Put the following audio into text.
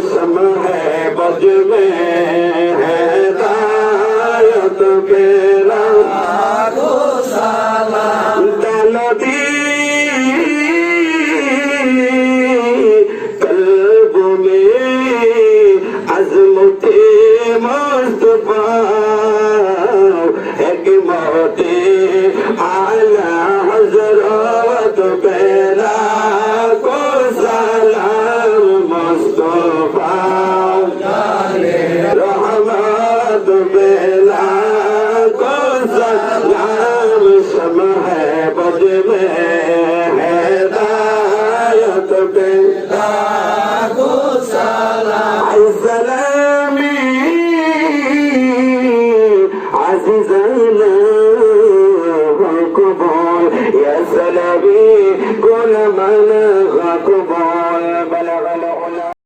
सम है बज में है दायत के रागो सालाम दलदी कल्ब में अज़मते मुस्तफा